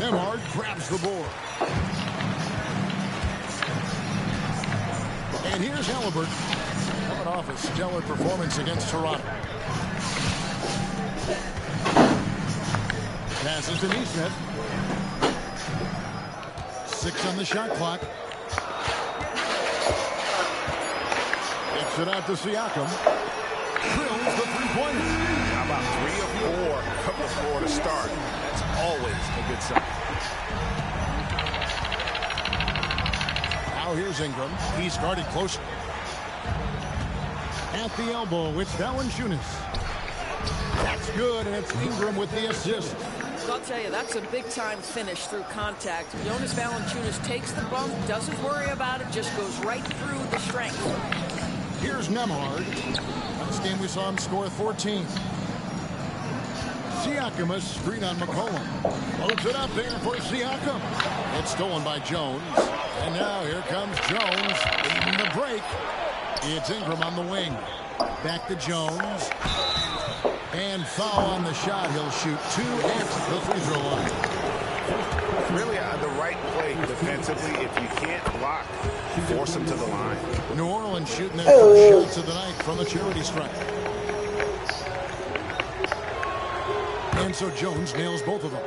Nembhard grabs the board. And here's Halliburton. Coming off a stellar performance against Toronto. Passes to Nesmith. 6 on the shot clock. Gets it out to Siakam. Drills the three-pointer. How about 3 of 4 from the floor to start? That's always a good sign. Now here's Ingram. He's guarded closer. At the elbow, it's Valanciunas. That's good, and it's Ingram with the assist. I'll tell you, that's a big-time finish through contact. Jonas Valanciunas takes the bump, doesn't worry about it, just goes right through the strength. Here's Nembhard. Last game we saw him score 14. Siakam, a screen on McCollum. Loads it up there for Siakam. It's stolen by Jones. And now here comes Jones leading the break. It's Ingram on the wing. Back to Jones. And foul on the shot. He'll shoot 2 at the free throw line. Really the right play defensively. If you can't block, force him to the line. New Orleans shooting their first shots of the night from the charity stripe. And so Jones nails both of them.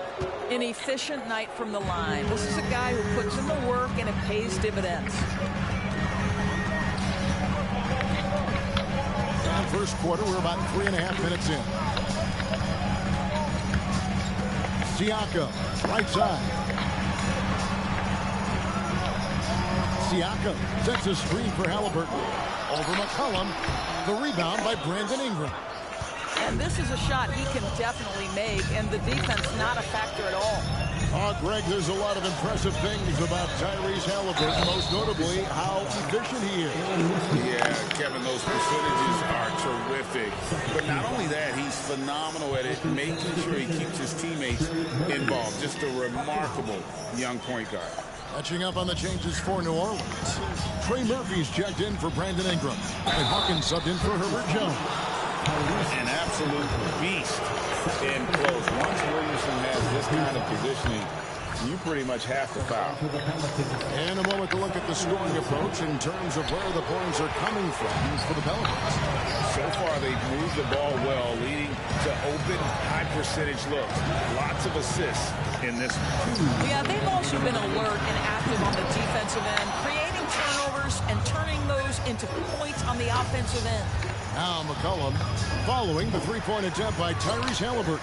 An efficient night from the line. This is a guy who puts in the work and it pays dividends. First quarter, we're about 3.5 minutes in. Siakam, right side. Siakam sets a screen for Halliburton. Over McCollum. The rebound by Brandon Ingram. And this is a shot he can definitely make, and the defense not a factor at all. Greg, there's a lot of impressive things about Tyrese Halliburton, most notably how efficient he is. Yeah, Kevin, those percentages are terrific. But not only that, he's phenomenal at it, making sure he keeps his teammates involved. Just a remarkable young point guard. Catching up on the changes for New Orleans. Trey Murphy's checked in for Brandon Ingram. And Hawkins subbed in for Herbert Jones. An absolute beast in close. Once Williamson has this kind of positioning, you pretty much have to foul. And a moment to look at the scoring approach in terms of where the points are coming from for the Pelicans. So far, they've moved the ball well, leading to open, high-percentage looks. Lots of assists in this one. Yeah, they've also been alert and active on the defensive end, creating turnovers and turning those into points on the offensive end. Now McCollum following the three-point attempt by Tyrese Halliburton.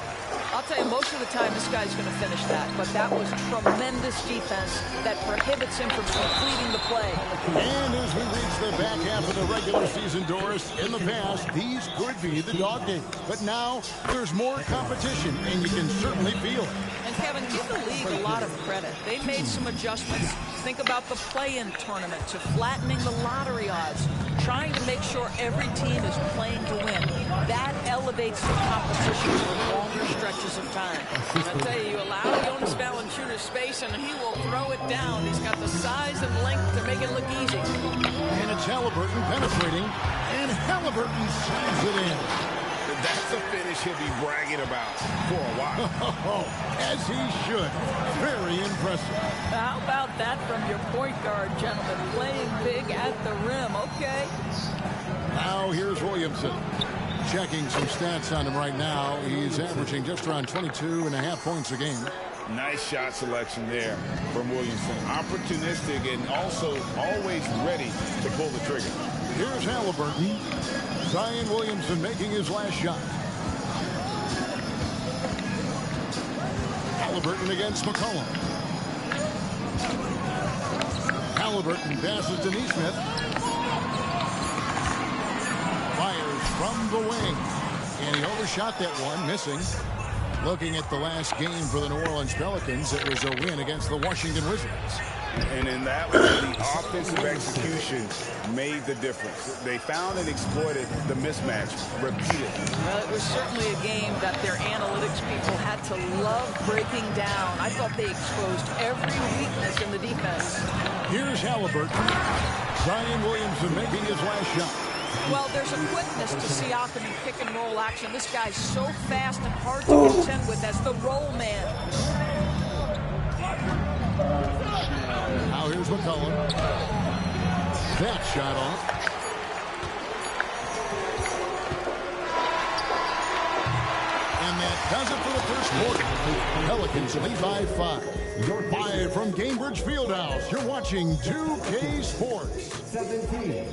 I'll tell you, most of the time this guy's going to finish that, but that was tremendous defense that prohibits him from completing the play. And as we reach the back half of the regular season, Doris, in the past, these could be the dog days. But now there's more competition, and you can certainly feel it. And Kevin, give the league a lot of credit. They made some adjustments. Think about the play-in tournament to flattening the lottery odds, trying to make sure every team is playing to win. That elevates the competition for longer stretches of time. I tell you, you allow Jonas Valanciunas space and he will throw it down. He's got the size and length to make it look easy. And it's Halliburton penetrating, and Halliburton slides it in. That's a finish he'll be bragging about for a while. As he should. Very impressive. How about that from your point guard, gentlemen? Playing big at the rim. Okay. Now here's Williamson. Checking some stats on him right now. He's averaging just around 22.5 points a game. Nice shot selection there from Williamson. Opportunistic and also always ready to pull the trigger. Here's Halliburton. Zion Williamson making his last shot. Halliburton against McCollum. Halliburton passes to Nesmith. Fires from the wing. And he overshot that one, missing. Looking at the last game for the New Orleans Pelicans, it was a win against the Washington Wizards. And in that one, the offensive execution made the difference. They found and exploited the mismatch repeatedly. Well, it was certainly a game that their analytics people had to love breaking down. I thought they exposed every weakness in the defense. Here's Halliburton. Zion Williamson making his last shot. Well, there's a quickness to Siakam in pick and roll action. This guy's so fast and hard to contend with as the roll man. McCollum. That shot off. And that does it for the first quarter. Pelicans lead by 5. Live from Gainbridge Fieldhouse, you're watching 2K Sports. 17.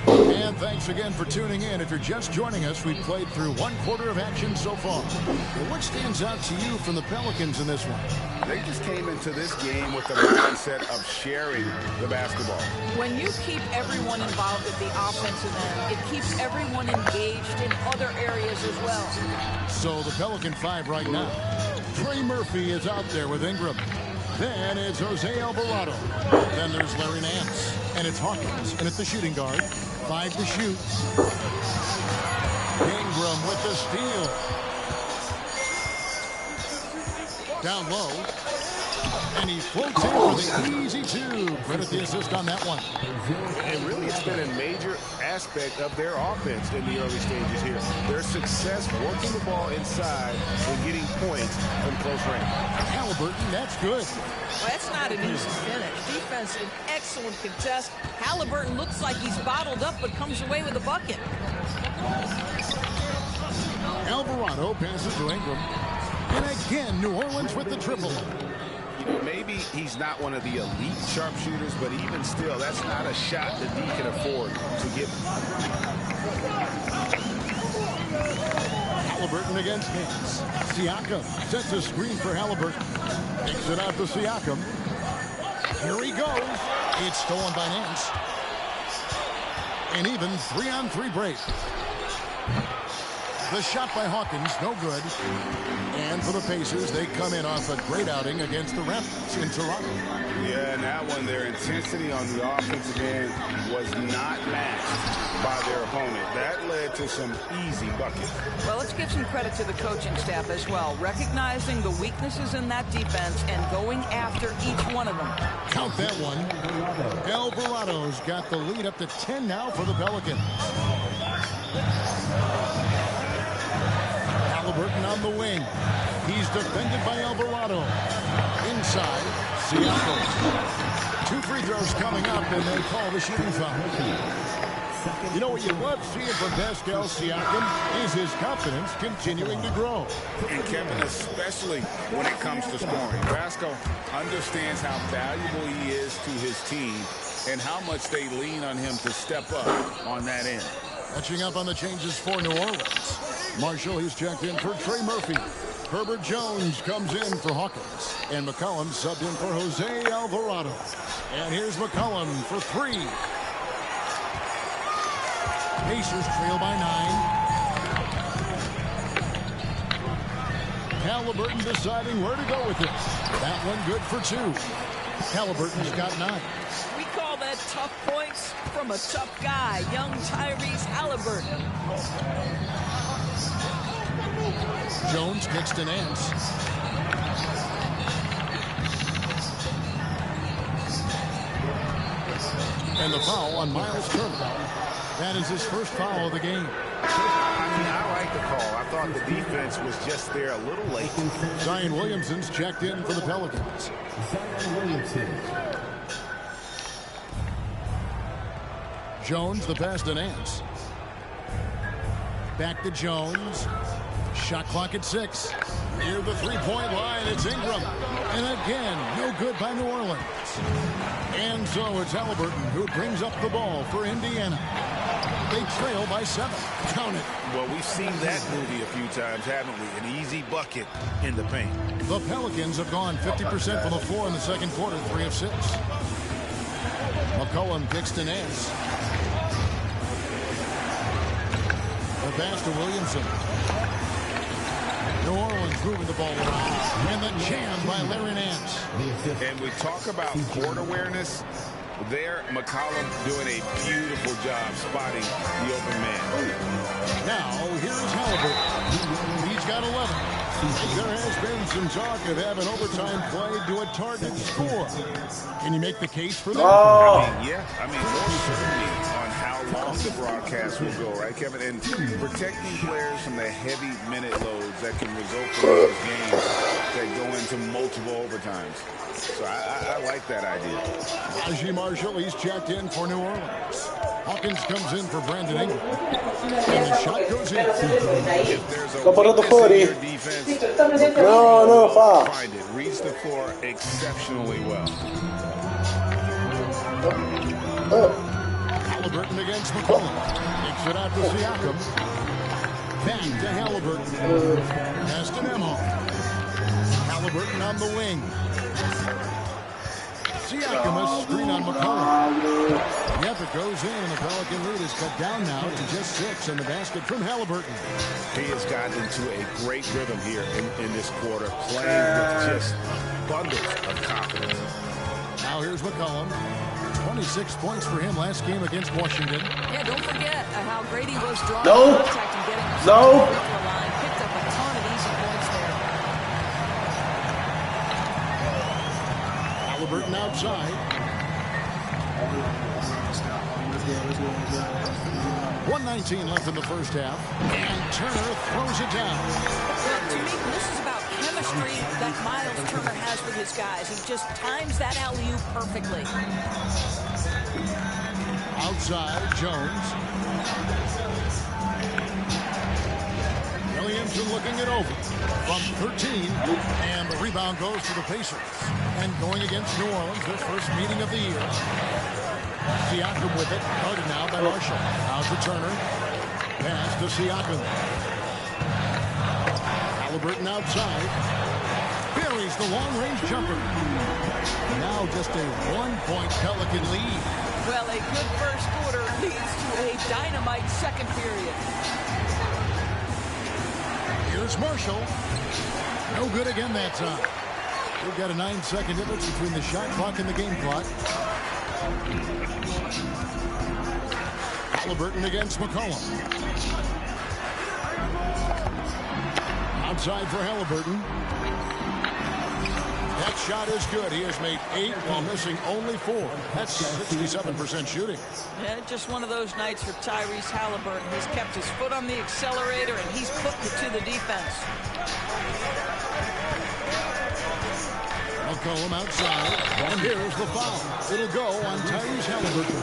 And thanks again for tuning in. If you're just joining us, we've played through 1 quarter of action so far. What stands out to you from the Pelicans in this one? They just came into this game with the mindset of sharing the basketball. When you keep everyone involved at the offensive end, it keeps everyone engaged in other areas as well. So the Pelican 5 right now. Trey Murphy is out there with Ingram. Then it's Jose Alvarado. Then there's Larry Nance. And it's Hawkins. And it's the shooting guard. 5 to shoot. Ingram with the steal. Down low. And he floats in for the easy 2. Credit the assist on that one. And really, it's been a major aspect of their offense in the early stages here. Their success working the ball inside and getting points from close range. Halliburton, that's good. Well, that's not an easy finish. Defense, an excellent contest. Halliburton looks like he's bottled up, but comes away with a bucket. Alvarado passes to Ingram. And again, New Orleans with the triple. You know, maybe he's not one of the elite sharpshooters, but even still, that's not a shot that he can afford to give. Halliburton against Nance. Siakam sets a screen for Halliburton. Takes it out to Siakam. Here he goes. It's stolen by Nance. An even 3-on-3 break. The shot by Hawkins, no good. And for the Pacers, they come in off a great outing against the Raptors in Toronto. Yeah, and that one, their intensity on the offensive end was not matched by their opponent. That led to some easy buckets. Well, let's give some credit to the coaching staff as well, recognizing the weaknesses in that defense and going after each one of them. Count that one. Alvarado's got the lead up to 10 now for the Pelicans. Halliburton on the wing. He's defended by Alvarado. Inside, Siakam. 2 free throws coming up, and they call the shooting foul. You know what you love seeing from Pascal Siakam is his confidence continuing to grow. And Kevin, especially when it comes to scoring. Pascal understands how valuable he is to his team and how much they lean on him to step up on that end. Catching up on the changes for New Orleans. Marshall, he's checked in for Trey Murphy. Herbert Jones comes in for Hawkins. And McCollum subbed in for Jose Alvarado. And here's McCollum for 3. Pacers trail by 9. Halliburton deciding where to go with it. That one good for 2. Halliburton's got 9. We call that tough points from a tough guy, young Tyrese Halliburton. Jones kicks to Nance. And the foul on Miles Turner. That is his first foul of the game. I like the call. I thought the defense was just there a little late. Zion Williamson's checked in for the Pelicans. Jones, the pass to Nance. Back to Jones. Shot clock at 6. Near the 3-point line, it's Ingram. And again, no good by New Orleans. And so it's Halliburton who brings up the ball for Indiana. They trail by 7. Count it. Well, we've seen that movie a few times, haven't we? An easy bucket in the paint. The Pelicans have gone 50% from the floor in the second quarter, 3 of 6. McCollum kicks to Nance. The pass to Williamson. New Orleans moving the ball around. And the jam by Larry Nance. And we talk about court awareness. There, McCollum doing a beautiful job spotting the open man. Now, here's Halliburton. He's got 11. There has been some talk of having overtime played to a target score. Can you make the case for that? I mean, more certainly on how long the broadcast will go, right, Kevin? And protecting players from the heavy minute loads that can result from those games that go into multiple overtimes. So I like that idea. Najee Marshall, he's checked in for New Orleans. Hawkins comes in for Brandon Ingram. And the shot goes in. If there's a weakness in your defense, find it. Reads the floor exceptionally well. Halliburton against McCollum. Takes it out to Siakam. Back to Halliburton. Pass to Nemo. Halliburton on the wing. Siakam, a screen on McCollum. Yep, it goes in, and the Pelican lead is cut down now to just 6 in the basket from Halliburton. He has gotten into a great rhythm here in this quarter, playing with just bundles of confidence. Now here's McCollum. 26 points for him last game against Washington. Yeah, don't forget how great he was drawing contact and getting the line. Picked up a ton of easy points there. Halliburton outside. 1:19 left in the first half. And Turner throws it down. To me, this is about chemistry that Miles Turner has with his guys. He just times that alley-oop perfectly. Outside, Jones. Williamson looking it over from 13. And the rebound goes to the Pacers. And going against New Orleans, their first meeting of the year. Siakam with it. Guarded now by Marshall. Out to Turner. Pass to Siakam. Halliburton outside. Buries the long-range jumper. Now just a 1-point Pelican lead. Well, a good first quarter leads to a dynamite second period. Here's Marshall. No good again that time. We've got a 9-second difference between the shot clock and the game clock. Halliburton against McCollum. Outside for Halliburton. That shot is good. He has made 8 while missing only 4. That's 67% shooting. Yeah, just one of those nights for Tyrese Halliburton. He's kept his foot on the accelerator, and he's putting it to the defense. McCollum outside. And here's the foul. It'll go on Tyrese Halliburton.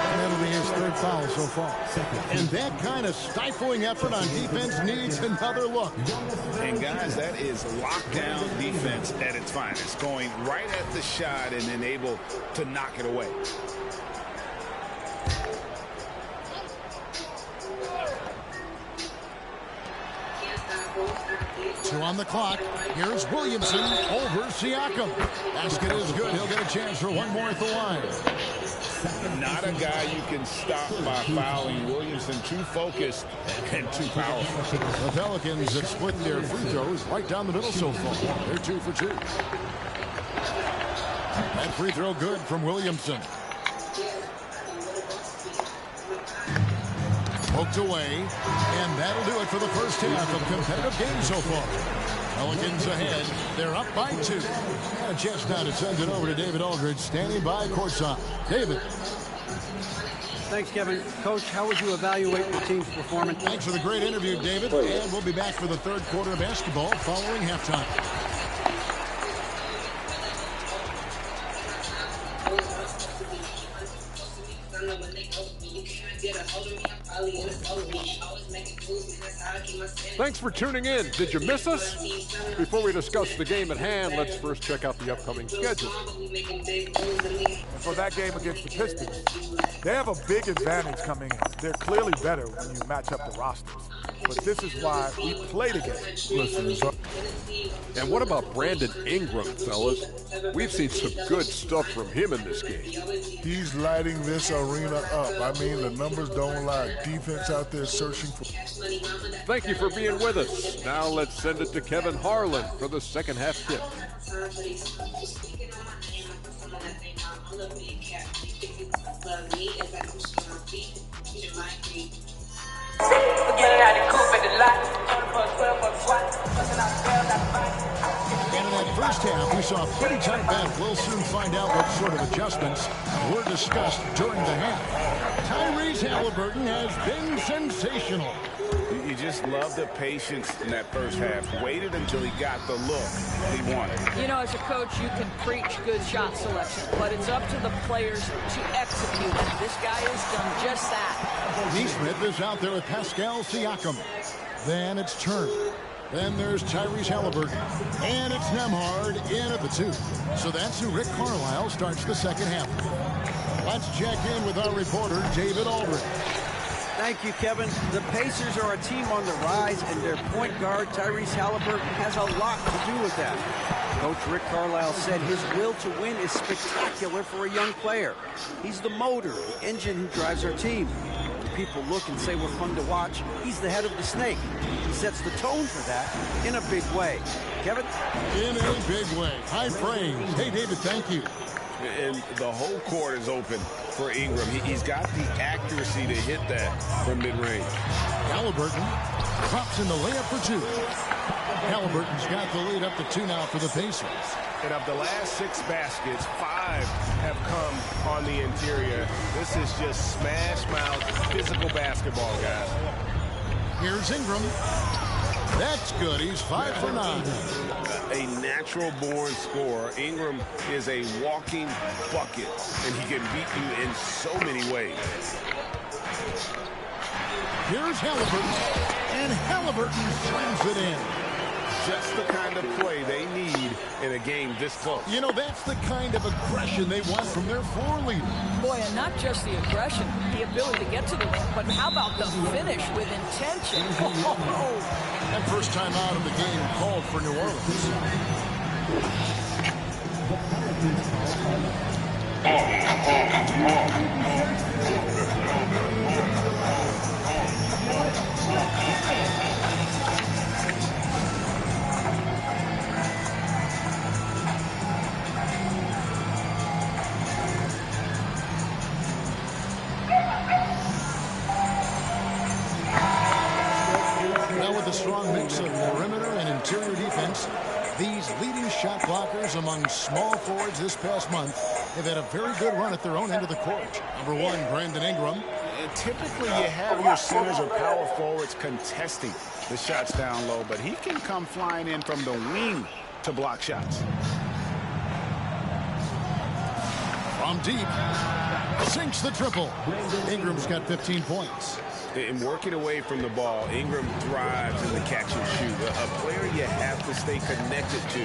And that'll be his 3rd foul so far. And that kind of stifling effort on defense needs another look. And guys, that is lockdown defense at its finest. Going right at the shot and then able to knock it away. Two on the clock. Here's Williamson over Siakam. Basket is good. He'll get a chance for one more at the line. Not a guy you can stop by fouling. Williamson too focused and too powerful. The Pelicans have split their free throws right down the middle so far. They're 2 for 2. That free throw good from Williamson. Poked away, and that'll do it for the first half of competitive games so far. Pelicans ahead. They're up by 2. Got a chance now to send it over to David Aldridge, standing by courtside. David. Thanks, Kevin. Coach, how would you evaluate the team's performance? Thanks for the great interview, David. And we'll be back for the 3rd quarter of basketball following halftime. Thanks for tuning in. Did you miss us? Before we discuss the game at hand, let's first check out the upcoming schedule. And for that game against the Pistons, they have a big advantage coming in. They're clearly better when you match up the rosters. But this is why we play the game. Listen, and what about Brandon Ingram, fellas? We've seen some good stuff from him in this game. He's lighting this arena up. I mean, the numbers don't lie. Defense out there searching for... Thank you for being with us. Now let's send it to Kevin Harlan for the second half tip. And in that first half, we saw a pretty tight battle. We'll soon find out what sort of adjustments were discussed during the half. Tyrese Halliburton has been sensational. You just love the patience in that first half. Waited until he got the look he wanted. You know, as a coach, you can preach good shot selection, but it's up to the players to execute it. This guy has done just that. Nesmith is out there with Pascal Siakam. Then it's Turner. Then there's Tyrese Halliburton. And it's Nembhard in at the 2. So that's who Rick Carlisle starts the second half. Let's check in with our reporter, David Aldridge. Thank you, Kevin. The Pacers are a team on the rise, and their point guard, Tyrese Halliburton, has a lot to do with that. Coach Rick Carlisle said his will to win is spectacular for a young player. He's the motor, the engine who drives our team. When people look and say we're fun to watch, he's the head of the snake. He sets the tone for that in a big way. Kevin? In a big way. High praise. Hey, David, thank you. And the whole court is open for Ingram. He's got the accuracy to hit that from mid-range. Halliburton pops in the layup for 2. Halliburton's got the lead up to 2 now for the Pacers. And of the last 6 baskets, 5 have come on the interior. This is just smash-mouth physical basketball, guys. Here's Ingram. That's good. He's 5 for 9. A natural-born scorer. Ingram is a walking bucket, and he can beat you in so many ways. Here's Halliburton, and Halliburton slams it in. Just the kind of play they need in a game this close. You know, that's the kind of aggression they want from their floor leader. Boy, and not just the aggression, the ability to get to the rim, but how about the finish with intention? That first time out of the game called for New Orleans. Now with a strong mix of perimeter and interior defense, these leading shot blockers among small forwards this past month have had a very good run at their own end of the court. Number 1, Brandon Ingram. And typically you have your centers or power forwards contesting the shots down low, but he can come flying in from the wing to block shots. From deep, sinks the triple. Ingram's got 15 points. And working away from the ball, Ingram thrives in the catch and shoot. A player you have to stay connected to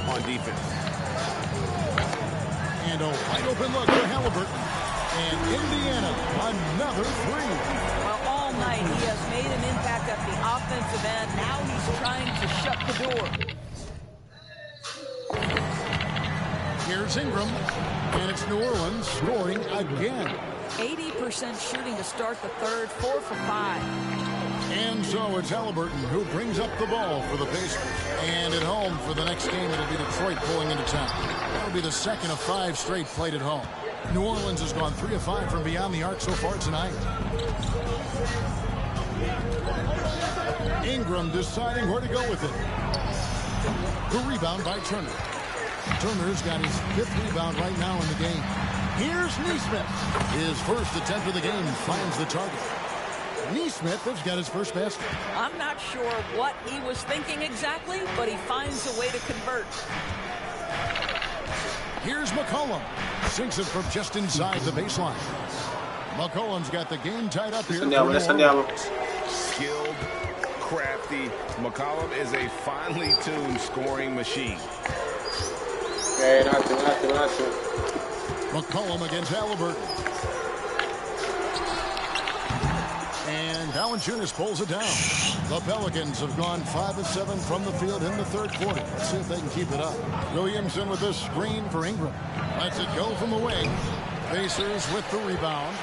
on defense. And a wide open look for Halliburton. And Indiana, another 3. Well, all night he has made an impact at the offensive end. Now he's trying to shut the door. Here's Ingram. And it's New Orleans scoring again. 80% shooting to start the third, 4 for 5. And so it's Halliburton who brings up the ball for the Pacers. And at home for the next game, it'll be Detroit pulling into town. That'll be the second of 5 straight played at home. New Orleans has gone 3 of 5 from beyond the arc so far tonight. Ingram deciding where to go with it. The rebound by Turner. Turner's got his 5th rebound right now in the game. Here's Nesmith. His first attempt of the game finds the target. Nesmith has got his first basket. I'm not sure what he was thinking exactly, but he finds a way to convert. Here's McCollum. Sinks it from just inside the baseline. McCollum's got the game tied up here. Skilled, crafty. McCollum is a finely tuned scoring machine. McCollum against Halliburton. And Valanciunas pulls it down. The Pelicans have gone 5 of 7 from the field in the third quarter. Let's see if they can keep it up. Williamson with the screen for Ingram. Lets it go from the wing. Pacers with the rebound.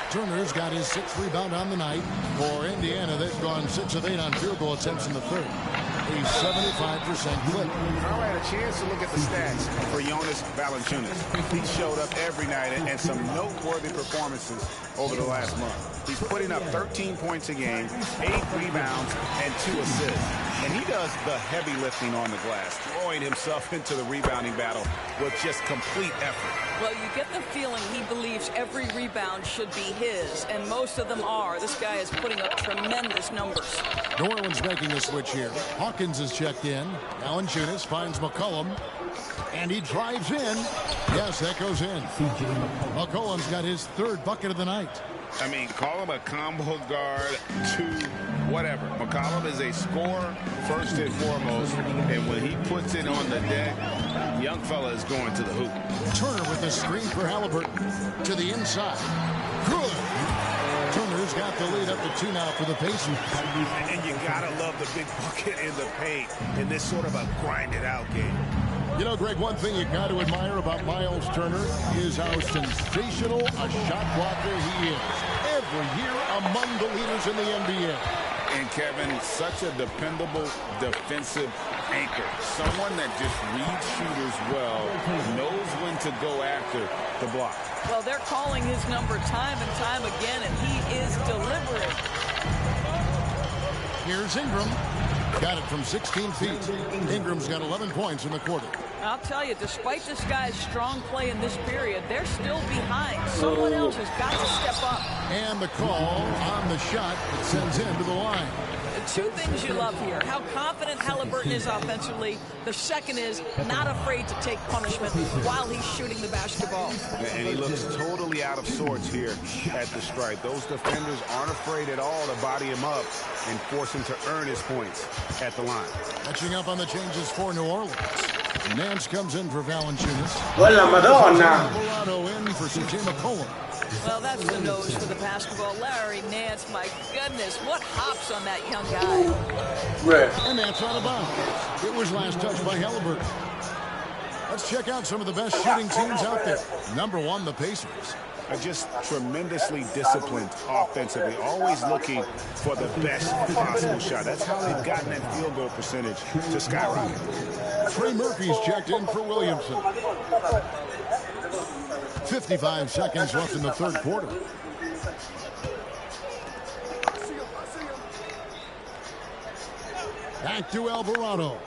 Turner's got his 6th rebound on the night. For Indiana, they've gone 6 of 8 on field goal attempts in the third. a 75% clip. I had a chance to look at the stats for Jonas Valanciunas. He showed up every night and some noteworthy performances over the last month. He's putting up 13 points a game, 8 rebounds, and 2 assists. And he does the heavy lifting on the glass, throwing himself into the rebounding battle with just complete effort. Well, you get the feeling he believes every rebound should be his, and most of them are. This guy is putting up tremendous numbers. New Orleans making a switch here. Hawkins is checked in. Valanciunas finds McCollum, and he drives in. Yes, that goes in. McCollum's got his 3rd bucket of the night. I mean, call him a combo guard to whatever. McCollum is a scorer first and foremost, and when he puts it on the deck, young fella is going to the hoop. Turner with the screen for Halliburton to the inside. Good. Turner's got the lead up to 2 now for the Pacers. And you gotta love the big bucket in the paint in this sort of a grinded-out game. You know, Greg, one thing you got to admire about Miles Turner is how sensational a shot blocker he is. Every year among the leaders in the NBA. And Kevin, such a dependable defensive anchor. Someone that just reads shooters well, knows when to go after the block. Well, they're calling his number time and time again, and he is delivering. Here's Ingram. Got it from 16 feet. Ingram's got 11 points in the quarter. I'll tell you, despite this guy's strong play in this period, they're still behind. Someone else has got to step up. And the call on the shot that sends him to the line. The 2 things you love here, how confident Halliburton is offensively. The second is not afraid to take punishment while he's shooting the basketball. And he looks totally out of sorts here at the stripe. Those defenders aren't afraid at all to body him up and force him to earn his points at the line. Catching up on the changes for New Orleans. Nance comes in for Valanciunas. Quella Madonna! Alvarado in for C.J. McCollum. Well, that's the nose for the basketball. Larry Nance, my goodness, what hops on that young guy. Right. And that's out of bounds. It was last touched by Halliburton. Let's check out some of the best shooting teams out there. Number 1, the Pacers. Are just tremendously disciplined offensively, always looking for the best possible shot. That's how they've gotten that field goal percentage to skyrocket. Trey Murphy's checked in for Williamson. 55 seconds left in the 3rd quarter. Back to Alvarado.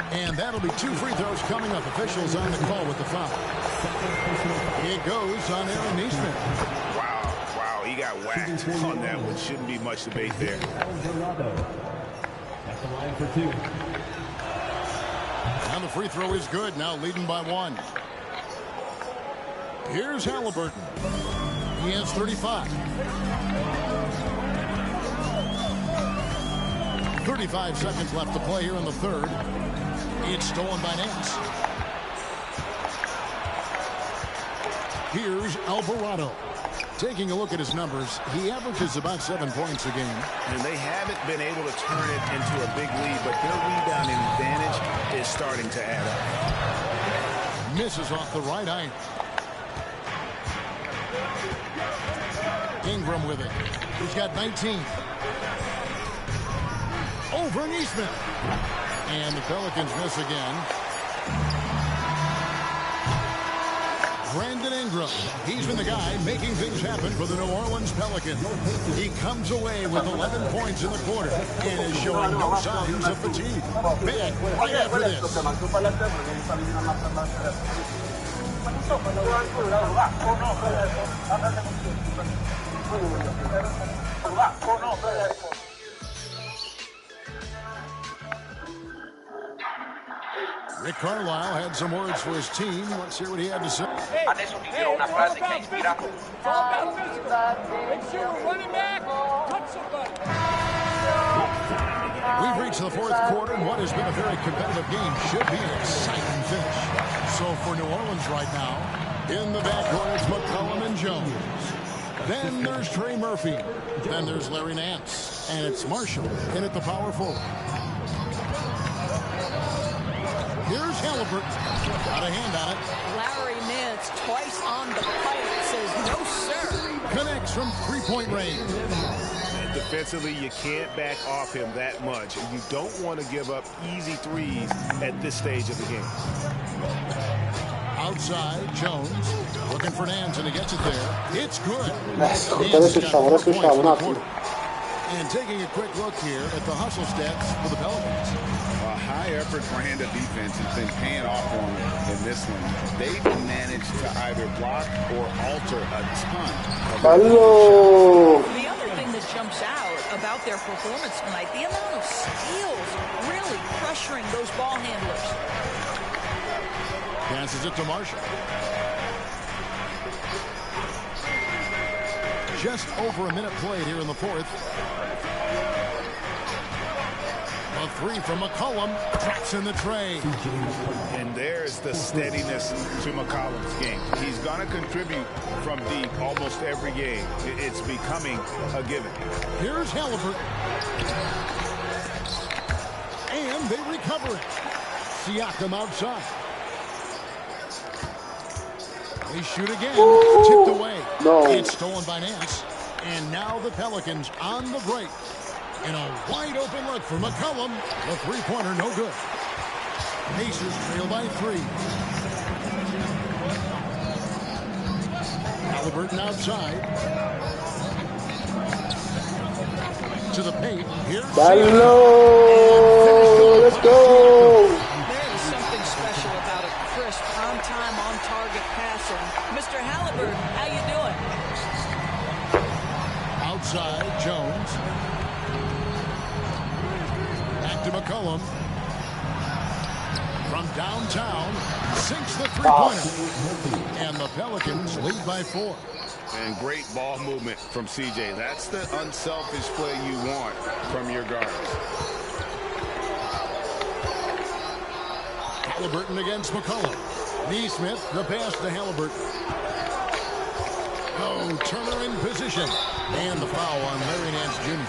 And that'll be 2 free throws coming up. Officials on the call with the foul. It goes on Aaron Nesmith. Wow, he got whacked on that one. Shouldn't be much debate there. At the line for 2. And the free throw is good. Now leading by 1. Here's Halliburton. He has 35. 35 seconds left to play here in the 3rd. It's stolen by Nance. Here's Alvarado. Taking a look at his numbers, he averages about 7 points a game. And they haven't been able to turn it into a big lead, but their rebounding advantage is starting to add up. Misses off the right eye. Ingram with it. He's got 19. Over Nesmith. And the Pelicans miss again. Brandon Ingram. He's been the guy making things happen for the New Orleans Pelicans. He comes away with 11 points in the quarter and is showing no signs of fatigue. Back right after this. Rick Carlisle had some words for his team. Let's hear what he had to say. Adesso ti dirò una frase che ha ispirato. We've reached the 4th quarter, and what has been a very competitive game should be an exciting finish. So for New Orleans right now, in the backcourt, it's McCollum and Jones. Then there's Trey Murphy. Then there's Larry Nance. And it's Marshall in at the power forward. Here's Halliburton. Got a hand on it. Larry Nance twice on the pipe says no, sir. Connects from 3-point range. Defensively, you can't back off him that much. And you don't want to give up easy threes at this stage of the game. Outside, Jones looking for Nance, and he gets it there. It's good. Adesso usciamo un attimo. And taking a quick look here at the hustle stats for the Pelicans. A high-effort brand of defense has been paying off for them in this one. They've managed to either block or alter a ton of Bello! The other thing that jumps out about their performance tonight, the amount of steals really pressuring those ball handlers. Passes it to Marshall. Just over a minute played here in the fourth. A three from McCollum. Traps in the tray. And there's the steadiness to McCollum's game. He's going to contribute from deep almost every game. It's becoming a given. Here's Halliburton. And they recover it. Siakam outside. They shoot again. Tipped away. No. It's stolen by Nance. And now the Pelicans on the break. And a wide open look for McCollum. The three-pointer no good. Pacers trail by 3. Halliburton outside. To the paint. Here's Bello! Let's go! There is something special about a crisp, on-time, on-target passing. Mr. Halliburton, how you doing? outside, Jones. Back to McCollum. From downtown, sinks the three-pointer. And the Pelicans lead by 4. And great ball movement from CJ. That's the unselfish play you want from your guards. Halliburton against McCollum. Neesmith, the pass to Halliburton. Oh, Turner in position. And the foul on Larry Nance Jr.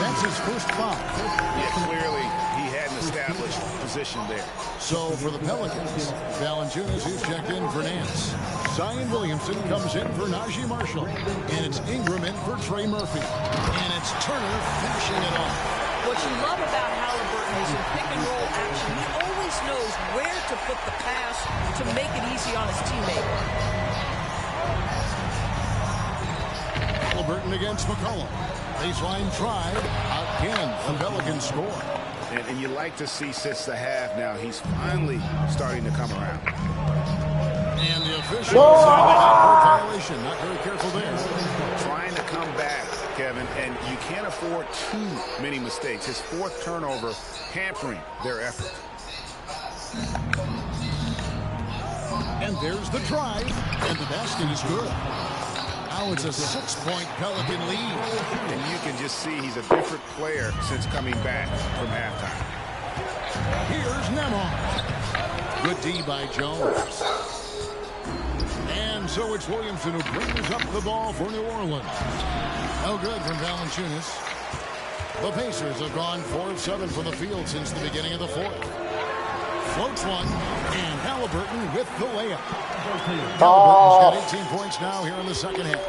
That's his first foul. Yeah, clearly he had an established position there. So for the Pelicans, Valanciunas who's checked in for Nance. Zion Williamson comes in for Najee Marshall. And it's Ingram in for Trey Murphy. And it's Turner finishing it off. What you love about Halliburton is in pick-and-roll action, he always knows where to put the pass to make it easy on his teammate. Halliburton against McCollum. Baseline tried. Again, the Pelicans score. And you like to see since the half now, he's finally starting to come around. And the official violation. Not very careful there. Trying to come back, Kevin, and you can't afford too many mistakes. His 4th turnover hampering their effort. And there's the drive. And the basket is good. Now it's a 6-point Pelican lead. And you can just see he's a different player since coming back from halftime. Here's Nemhard. Good D by Jones. And so it's Williamson who brings up the ball for New Orleans. No good from Valanciunas. The Pacers have gone 4 of 7 from the field since the beginning of the 4th. Floats one, and Halliburton with the layup. Halliburton's got 18 points now here in the second half.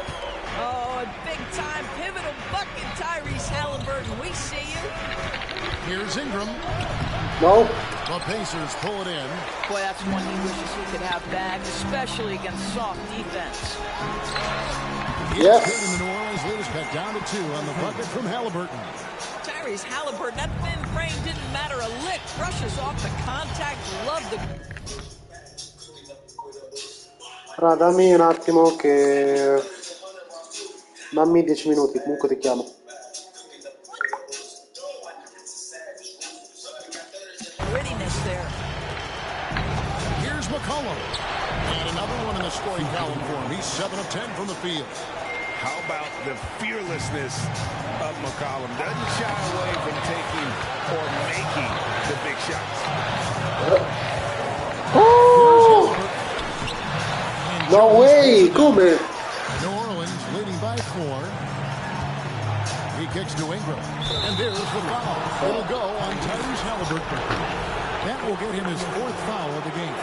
Oh, a big-time pivotal bucket, Tyrese Halliburton. We see you. Here's Ingram. No. The Pacers pull it in. Boy, that's one he wishes he could have back, especially against soft defense. It's good, and the New Orleans lead is cut down to 2 on the bucket from Halliburton. Tyrese Halliburton, that thin frame didn't matter a lick. Brushes off the contact. Love the... Allora, dammi un attimo che... Dammi 10 minuti, comunque ti chiamo. Grittiness there. Here's McCollum. And another one in the scoring column for him. He's 7 of 10 from the field. How about the fearlessness of McCollum? Doesn't shy away from taking or making the big shots. Oh! No way! Come? New Orleans leading by 4. He kicks to Ingram. And there's the foul. It'll go on Tyrese Halliburton. That will get him his 4th foul of the game.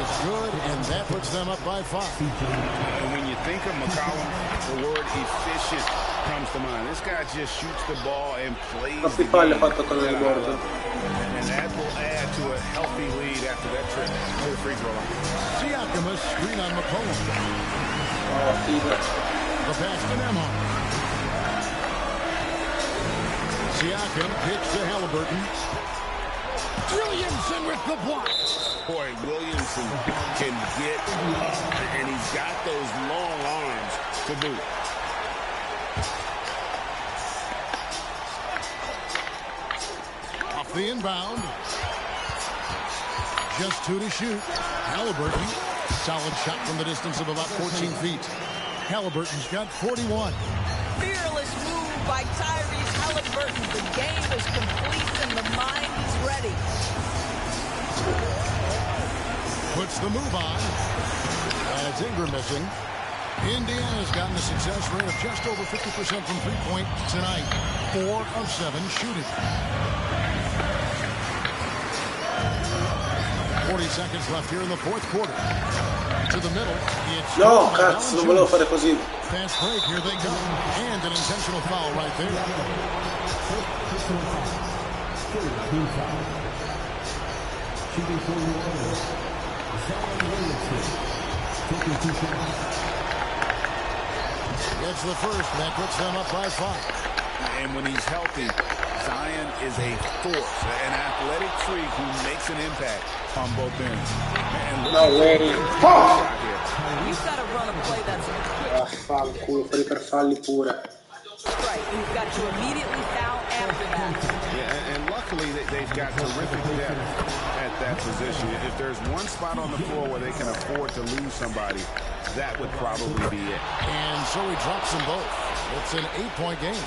is good, and that puts them up by 5. And when you think of McCollum, the word efficient comes to mind. This guy just shoots the ball and plays the game. And that will add to a healthy lead after that trip to the free throw line. Siakam, a screen on McCollum. The pass to Nembhard. Siakam pitch to Halliburton. Williamson with the block. Boy, Williamson can get up, and he's got those long arms to boot. Off the inbound. Just 2 to shoot. Halliburton. Solid shot from the distance of about 14 feet. Halliburton's got 41. Fearless move by Tyrese Halliburton. The game is complete and the mind is ready. Puts the move on. And it's Ingram missing. Indiana's gotten a success rate of just over 50% from three-point tonight. 4 of 7 shooting. 40 seconds left here in the fourth quarter. To the middle. It's no, cazzo, non volevo fare così. Fast break, here they go. And an intentional foul right there. Gets the first, that puts them up by 5. And when he's healthy, Zion is a force, an athletic freak who makes an impact on both ends. No way. You've got to run a play that's quick. Vaffanculo, quelli per falli pure. Right, you've got to immediately foul after that. Yeah, and luckily they've got terrific depth at that position. If there's one spot on the floor where they can afford to lose somebody, that would probably be it. And so he drops them both. It's an 8-point game.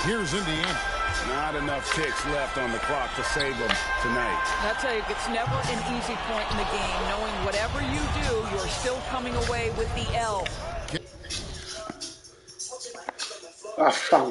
Here's Indiana. Not enough ticks left on the clock to save them tonight. I tell you, it's never an easy point in the game, knowing whatever you do, you're still coming away with the L. Vaffanculo.